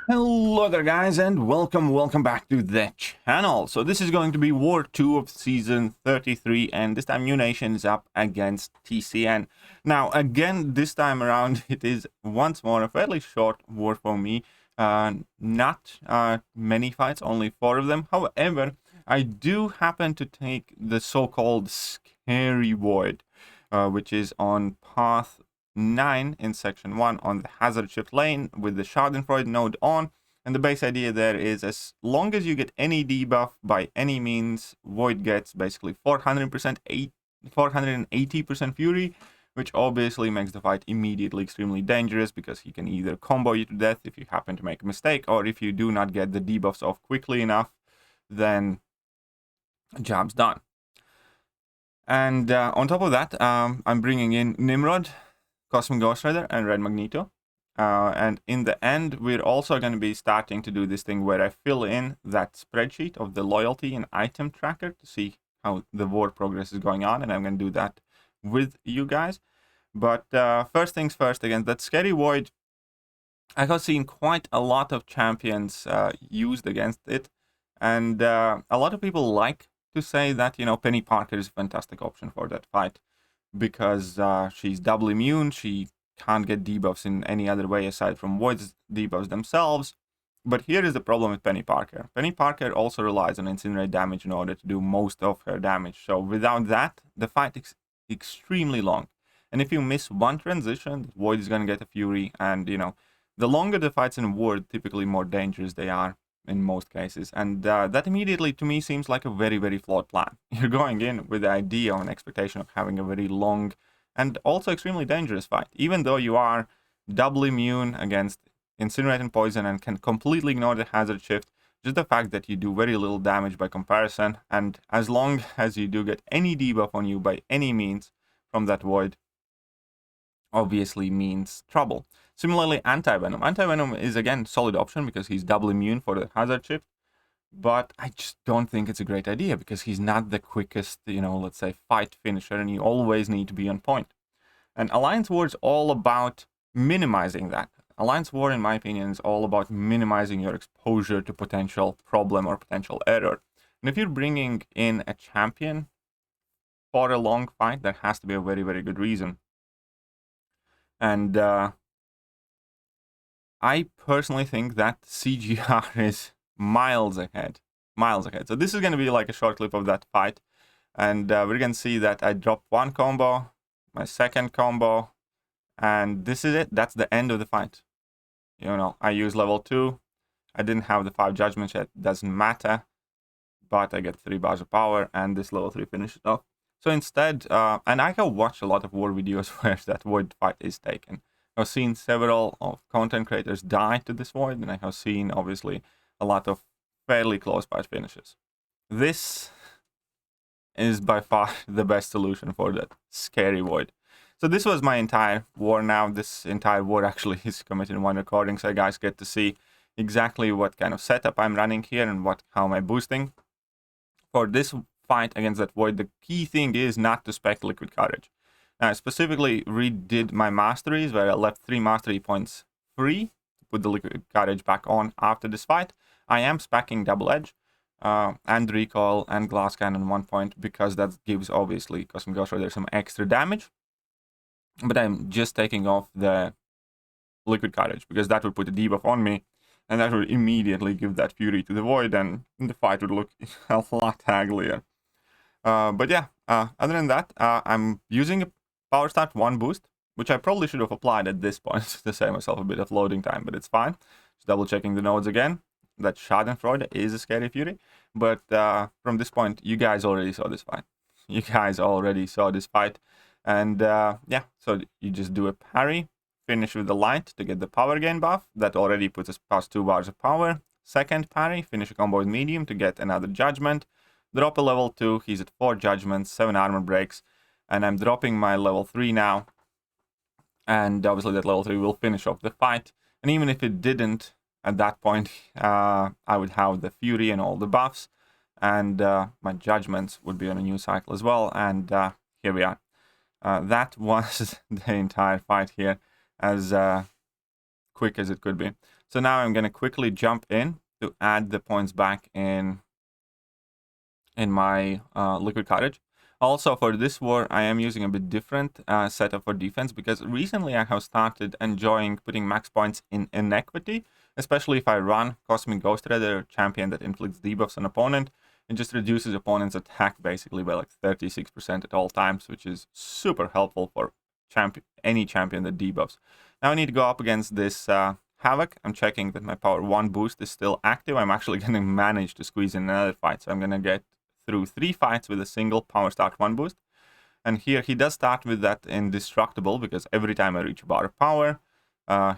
Hello there guys, and welcome back to the channel. So this is going to be War 2 of Season 33, and this time New Nation is up against TCN. Now again, this time around it is once more a fairly short war for me. Not many fights, only 4 of them. However, I do happen to take the so-called Scary Void, which is on path 9 in section 1 on the hazard shift lane with the Schadenfreude node on. And the base idea there is, as long as you get any debuff by any means, Void gets basically 480% Fury, which obviously makes the fight immediately extremely dangerous, because he can either combo you to death if you happen to make a mistake, or if you do not get the debuffs off quickly enough, then job's done. And on top of that, I'm bringing in Nimrod, Cosmic Ghost Rider, and Red Magneto. And in the end, we're also going to be starting to do this thing where I fill in that spreadsheet of the loyalty and item tracker to see how the war progress is going on, and I'm going to do that with you guys. But first things first, against that Scary Void, I have seen quite a lot of champions used against it, and a lot of people like to say that, you know, Penny Parker is a fantastic option for that fight, because she's double immune, she can't get debuffs in any other way aside from Void's debuffs themselves. But here is the problem with Penny Parker. Penny Parker also relies on incinerate damage in order to do most of her damage, so without that, the fight is extremely long. And if you miss one transition, Void is going to get a Fury, and, you know, the longer the fights in War, typically more dangerous they are in most cases. And that immediately to me seems like a very, very flawed plan. You're going in with the idea or an expectation of having a very long and also extremely dangerous fight, even though you are double immune against incinerate and poison and can completely ignore the hazard shift. Just the fact that you do very little damage by comparison, and as long as you do get any debuff on you by any means from that Void, obviously means trouble. Similarly, Anti-Venom. Anti-Venom is again solid option because he's double immune for the hazard shift, but I just don't think it's a great idea because he's not the quickest, you know, let's say fight finisher, and you always need to be on point. And Alliance War is all about minimizing that. Alliance War, in my opinion, is all about minimizing your exposure to potential problem or potential error. And if you're bringing in a champion for a long fight, there has to be a very, very good reason. And I personally think that CGR is miles ahead. So this is going to be like a short clip of that fight. And we're going to see that I dropped one combo, my second combo, and this is it. That's the end of the fight. You know, I use level 2. I didn't have the 5 judgments yet. Doesn't matter. But I get 3 bars of power, and this level 3 finishes off. So instead, and I have watched a lot of war videos where that Void fight is taken. I've seen several of content creators die to this Void, and I have seen, obviously, a lot of fairly close fight finishes. This is by far the best solution for that Scary Void. So this was my entire war now. This entire war actually is committed in one recording, so you guys get to see exactly what kind of setup I'm running here and how am I boosting. For this fight against that Void, the key thing is not to spec Liquid Courage. I specifically redid my Masteries, where I left 3 Mastery points free to put the Liquid Courage back on after this fight. I am specking Double Edge and Recoil and Glass Cannon 1 point, because that gives, obviously, Cosmic Ghost Rider some extra damage. But I'm just taking off the Liquid Courage, because that would put a debuff on me, and that would immediately give that Fury to the Void, and the fight would look a lot uglier. But yeah, other than that, I'm using a Power Start 1 boost, which I probably should have applied at this point to save myself a bit of loading time, but it's fine. Just double checking the nodes again. That Schadenfreude is a Scary Fury, but from this point, you guys already saw this fight. And yeah, so you just do a parry, finish with the light to get the power gain buff. That already puts us past 2 bars of power. Second parry, finish a combo with medium to get another judgment. Drop a level 2, he's at 4 judgments, 7 armor breaks, and I'm dropping my level 3 now. And obviously that level 3 will finish off the fight. And even if it didn't, at that point, I would have the Fury and all the buffs. And my judgments would be on a new cycle as well. And here we are. That was the entire fight here. As quick as it could be. So now I'm going to quickly jump in to add the points back in my Liquid Cottage. Also, for this war, I am using a bit different setup for defense, because recently I have started enjoying putting max points in inequity, especially if I run Cosmic Ghost Rider, champion that inflicts debuffs on opponent. It just reduces opponent's attack basically by like 36% at all times, which is super helpful for any champion that debuffs. Now I need to go up against this Havoc. I'm checking that my power 1 boost is still active. I'm actually going to manage to squeeze in another fight, so I'm going to get through 3 fights with a single power start 1 boost. And here he does start with that indestructible, because every time I reach a bar of power,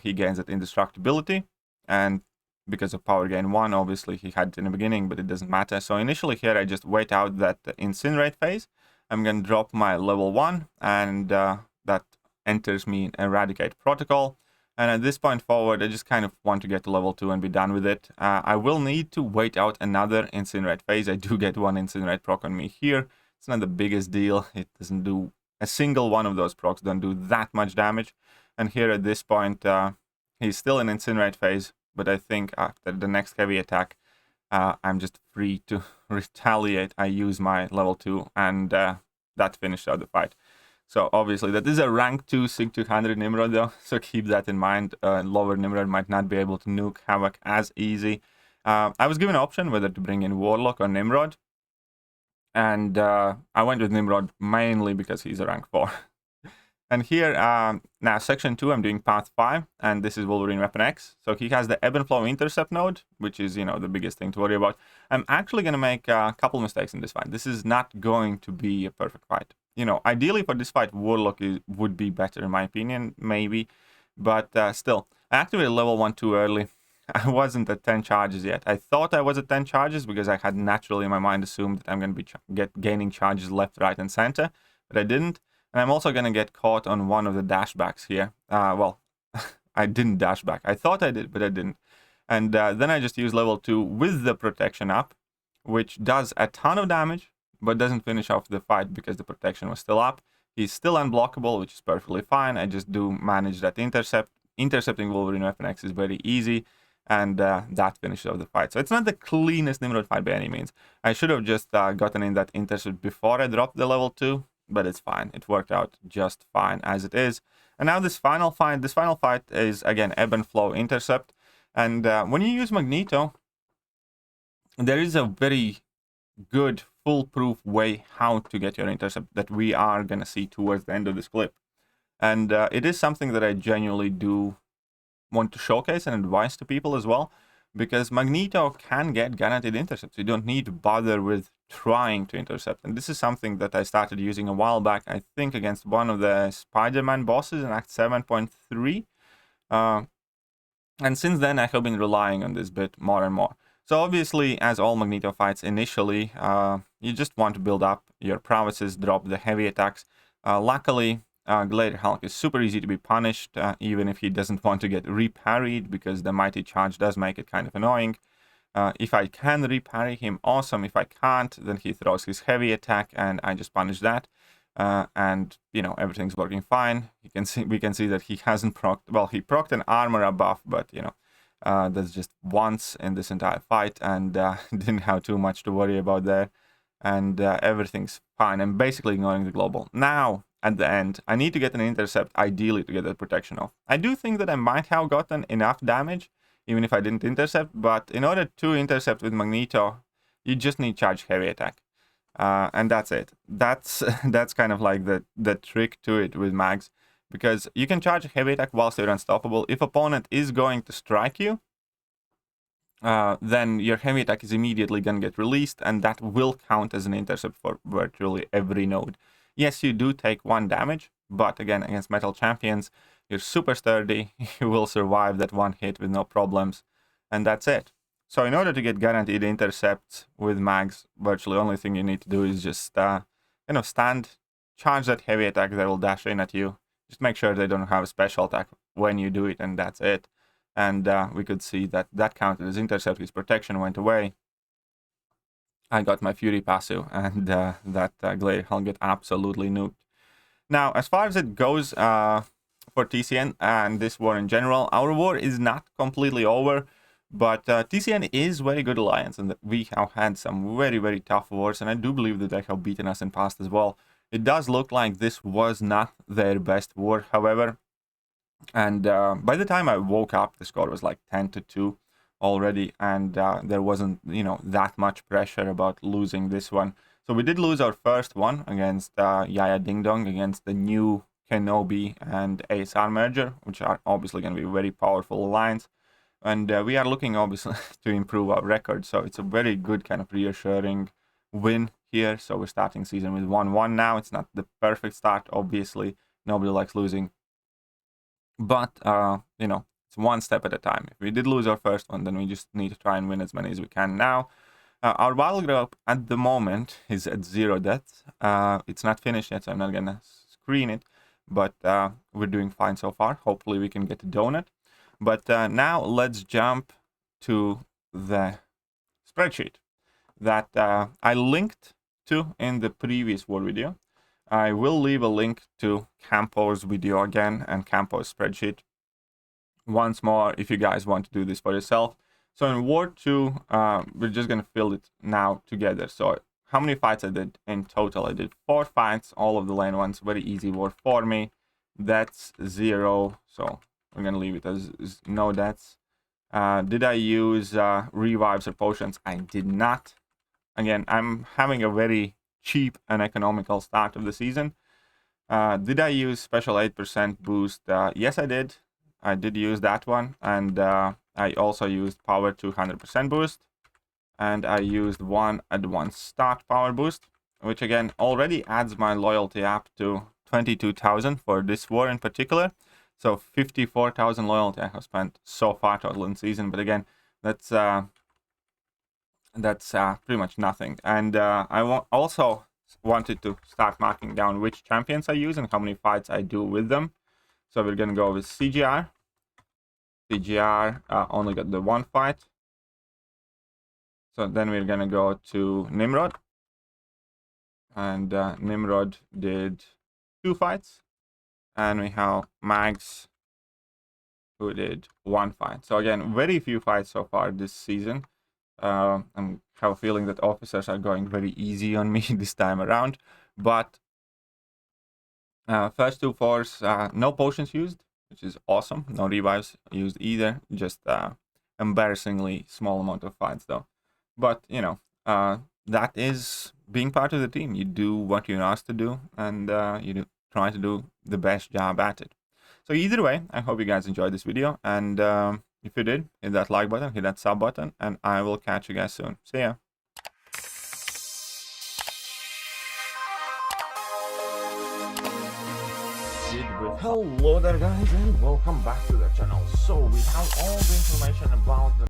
he gains that indestructibility. And because of power gain 1, obviously he had it in the beginning, but it doesn't matter. So initially here I just wait out that incinerate phase. I'm going to drop my level 1, and that enters me in Eradicate Protocol. And at this point forward, I just kind of want to get to level 2 and be done with it. I will need to wait out another Incinerate phase. I do get 1 Incinerate proc on me here. It's not the biggest deal. It doesn't do... A single one of those procs don't do that much damage. And here at this point, he's still in Incinerate phase. But I think after the next heavy attack, I'm just free to retaliate. I use my level 2, and that finished out the fight. So obviously that is a rank 2 Sig 200 Nimrod though, so keep that in mind. Lower Nimrod might not be able to nuke Havoc as easy. I was given an option whether to bring in Warlock or Nimrod. And I went with Nimrod mainly because he's a rank 4. And here, now section 2, I'm doing path 5, and this is Wolverine Weapon X. So he has the ebb and flow intercept node, which is, you know, the biggest thing to worry about. I'm actually going to make a couple mistakes in this fight. This is not going to be a perfect fight. You know, ideally for this fight, Warlock would be better in my opinion, maybe. But still, I activated level 1 too early. I wasn't at 10 charges yet. I thought I was at 10 charges because I had naturally in my mind assumed that I'm going to be gaining charges left, right, and center. But I didn't. And I'm also going to get caught on one of the dashbacks here. Well, I didn't dash back. I thought I did, but I didn't. And then I just used level 2 with the protection up, which does a ton of damage, but doesn't finish off the fight because the protection was still up. He's still unblockable, which is perfectly fine. I just do manage that intercept. Intercepting Wolverine Weapon X is very easy, and that finishes off the fight. So it's not the cleanest Nimrod fight by any means. I should have just gotten in that intercept before I dropped the level 2, but it's fine. It worked out just fine as it is. And now this final fight is, again, ebb and flow intercept. And when you use Magneto, there is a very good, foolproof way how to get your intercept that we are going to see towards the end of this clip. And it is something that I genuinely do want to showcase and advise to people as well, because Magneto can get guaranteed intercepts. You don't need to bother with trying to intercept. And this is something that I started using a while back, I think against one of the Spider-Man bosses in Act 7.3. And since then, I have been relying on this bit more and more. So obviously, as all Magneto fights initially, you just want to build up your prowesses, drop the heavy attacks. Luckily, Gladiator Hulk is super easy to be punished, even if he doesn't want to get reparried, because the Mighty Charge does make it kind of annoying. If I can reparry him, awesome. If I can't, then he throws his heavy attack, and I just punish that. And, you know, everything's working fine. We can see that he hasn't procced... Well, he procced an armor buff, but, you know, that's just once in this entire fight, and didn't have too much to worry about there. And everything's fine. I'm basically ignoring the global. Now, at the end, I need to get an intercept, ideally, to get that protection off. I do think that I might have gotten enough damage, even if I didn't intercept, but in order to intercept with Magneto, you just need charge heavy attack. And that's it. That's kind of like the trick to it with mags, because you can charge heavy attack whilst you're unstoppable. If opponent is going to strike you, then your heavy attack is immediately going to get released, and that will count as an intercept for virtually every node. Yes, you do take 1 damage, but again, against metal champions, you're super sturdy. You will survive that 1 hit with no problems, and that's it. So in order to get guaranteed intercepts with mags, virtually the only thing you need to do is just, stand, charge that heavy attack that will dash in at you. Just make sure they don't have a special attack when you do it, and that's it. And we could see that counted as intercept. His protection went away. I got my Fury passive, and that Gladiator Hulk get absolutely nuked. Now, as far as it goes, for TCN and this war in general. Our war is not completely over, but TCN is very good alliance, and we have had some very, very tough wars, and I do believe that they have beaten us in past as well. It does look like this was not their best war, however, and by the time I woke up, the score was like 10-2 already, and there wasn't, you know, that much pressure about losing this one. So we did lose our first one against Yaya Ding Dong, against the new Kenobi and ASR merger, which are obviously going to be very powerful alliance. And we are looking, obviously, to improve our record. So it's a very good kind of reassuring win here. So we're starting season with 1-1 now. It's not the perfect start, obviously. Nobody likes losing. But, you know, it's one step at a time. If we did lose our first one, then we just need to try and win as many as we can now. Our battle group at the moment is at 0 deaths. It's not finished yet, so I'm not going to screen it. But we're doing fine so far. Hopefully we can get a donut. But now let's jump to the spreadsheet that I linked to in the previous war video. I will leave a link to Campo's video again and Campo's spreadsheet once more if you guys want to do this for yourself. So in War 2, we're just going to fill it now together. So how many fights I did in total? I did 4 fights, all of the lane ones. Very easy war for me. That's 0. So we're going to leave it as no deaths. Did I use revives or potions? I did not. Again, I'm having a very cheap and economical start of the season. Did I use special 8% boost? Yes, I did. I did use that one. And I also used power 200% boost, and I used 1 at once start power boost, which again already adds my loyalty up to 22,000 for this war in particular. So 54,000 loyalty I have spent so far total in season, but again, that's pretty much nothing. And I also wanted to start marking down which champions I use and how many fights I do with them. So we're gonna go with CGR. CGR only got the 1 fight. So then we're gonna go to Nimrod, and Nimrod did 2 fights, and we have Mags, who did 1 fight. So again, very few fights so far this season. I have a feeling that officers are going very easy on me this time around, but first 2 fours, no potions used, which is awesome. No revives used either. Just embarrassingly small amount of fights though. But you know, that is being part of the team. You do what you're asked to do, and you try to do the best job at it. So either way, I hope you guys enjoyed this video, and if you did, hit that like button, hit that sub button, and I will catch you guys soon. See ya. Hello there guys, and welcome back to the channel. So we have all the information about the